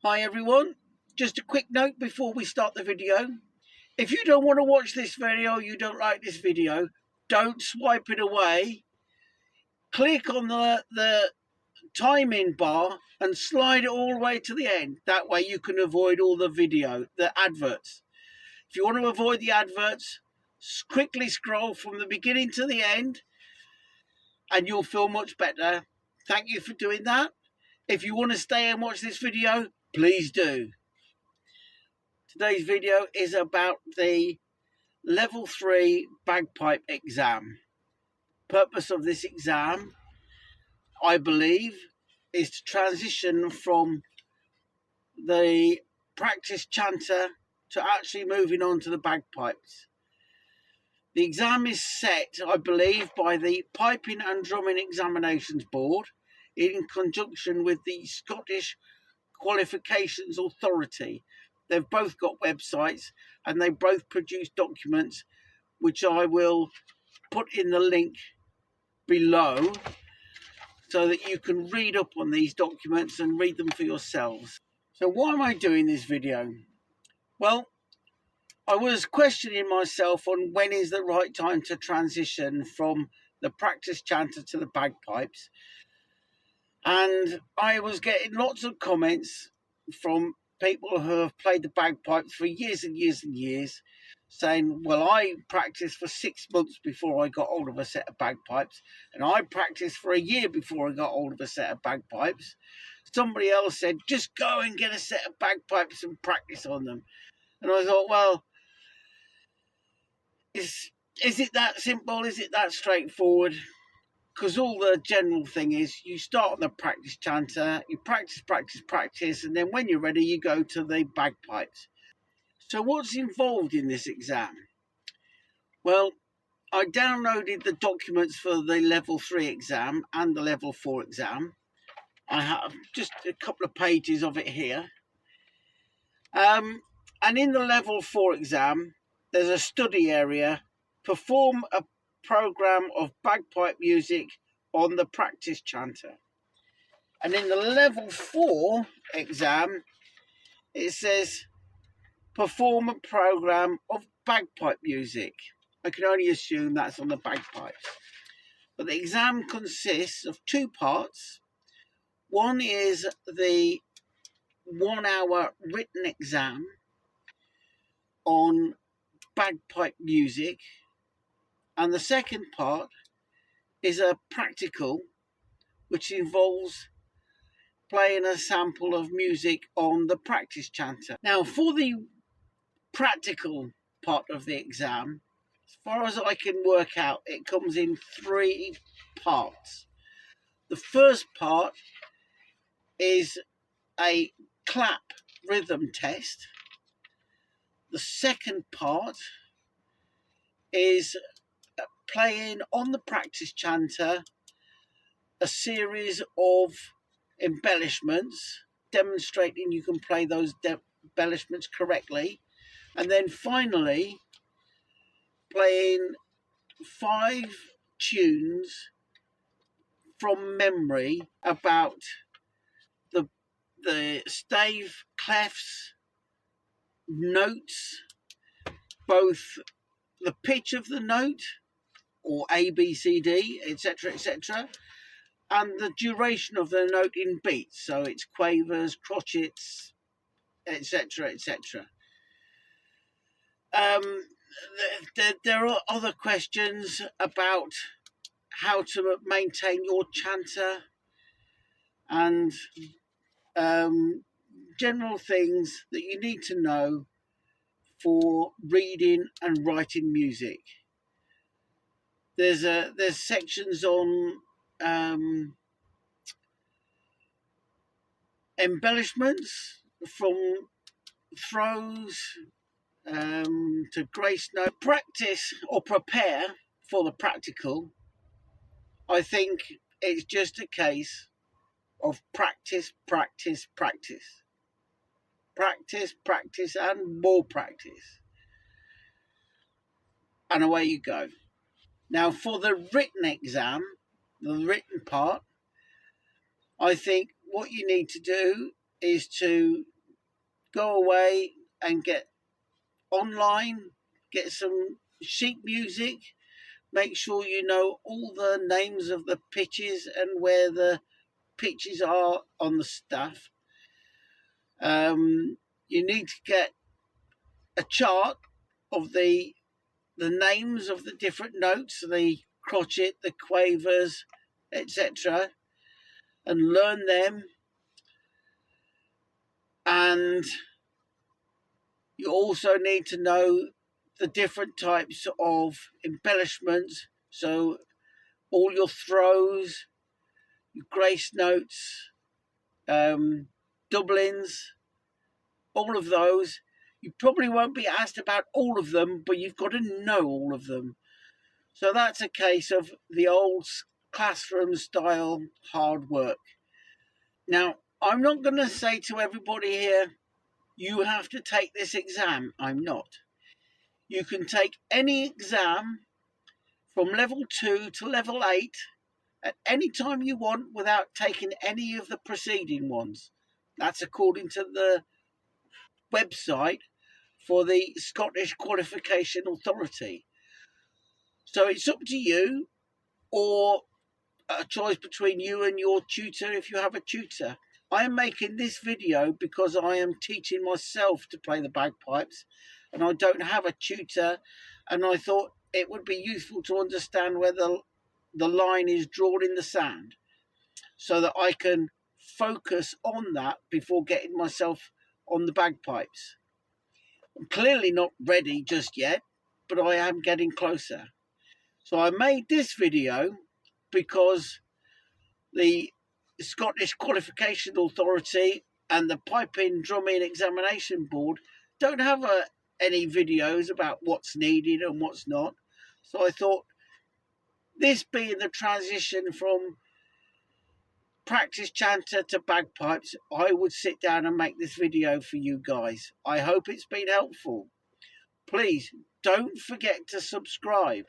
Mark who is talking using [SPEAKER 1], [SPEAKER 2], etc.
[SPEAKER 1] Hi everyone, just a quick note before we start the video. If you don't want to watch this video, you don't like this video, don't swipe it away. Click on the timing bar and slide it all the way to the end. That way you can avoid all the adverts. If you want to avoid the adverts, quickly scroll from the beginning to the end and you'll feel much better. Thank you for doing that. If you want to stay and watch this video, please do. Today's video is about the Level 3 Bagpipe Exam. Purpose of this exam, I believe, is to transition from the practice chanter to actually moving on to the bagpipes. The exam is set, I believe, by the Piping and Drumming Examinations Board in conjunction with the Scottish Qualifications Authority. They've both got websites and they both produce documents, which I will put in the link below so that you can read up on these documents and read them for yourselves. So why am I doing this video? Well, I was questioning myself on when is the right time to transition from the practice chanter to the bagpipes. And I was getting lots of comments from people who have played the bagpipes for years and years and years, saying, well, I practiced for 6 months before I got hold of a set of bagpipes, and I practiced for a year before I got hold of a set of bagpipes. Somebody else said, just go and get a set of bagpipes and practice on them. And I thought, well, is it that simple? Is it that straightforward? Because all the general thing is you start on the practice chanter, you practice, and then when you're ready, you go to the bagpipes. So what's involved in this exam? Well, I downloaded the documents for the Level 3 exam and the Level 4 exam. I have just a couple of pages of it here. And in the Level 4 exam, there's a study area, perform a program of bagpipe music on the practice chanter. And in the Level 4 exam, it says perform a program of bagpipe music. I can only assume that's on the bagpipes. But the exam consists of 2 parts. One is the 1-hour written exam on bagpipe music, and the second part is a practical which involves playing a sample of music on the practice chanter. Now, for the practical part of the exam, as far as I can work out, it comes in 3 parts. The first part is a clap rhythm test. The second part is playing on the practice chanter a series of embellishments, demonstrating you can play those embellishments correctly, and then finally playing 5 tunes from memory about the stave clefs, notes, both the pitch of the note, or A, B, C, D, etc., etc., and the duration of the note in beats, so it's quavers, crotchets, etc., etc. There are other questions about how to maintain your chanter and general things that you need to know for reading and writing music. There's sections on embellishments, from throws to grace note. Practice or prepare for the practical, I think it's just a case of practice, practice, practice. Practice, practice, and more practice. And away you go. Now, for the written exam, the written part, I think what you need to do is to go away and get online, get some sheet music, make sure you know all the names of the pitches and where the pitches are on the stuff. You need to get a chart of the names of the different notes, the crotchet, the quavers, etc., and learn them. And you also need to know the different types of embellishments. So all your throws, your grace notes, doublings, all of those. You probably won't be asked about all of them, but you've got to know all of them. So that's a case of the old classroom style hard work. Now, I'm not going to say to everybody here, you have to take this exam. I'm not. You can take any exam from level 2 to level 8 at any time you want without taking any of the preceding ones. That's according to the website for the Scottish Qualification Authority. So it's up to you, or a choice between you and your tutor if you have a tutor. I am making this video because I am teaching myself to play the bagpipes and I don't have a tutor, and I thought it would be useful to understand where the line is drawn in the sand so that I can focus on that before getting myself on the bagpipes. I'm clearly not ready just yet, but I am getting closer. So I made this video because the Scottish Qualification Authority and the Piping Drumming Examination Board don't have any videos about what's needed and what's not. So I thought, this being the transition from practice chanter to bagpipes, I would sit down and make this video for you guys. I hope it's been helpful. Please don't forget to subscribe.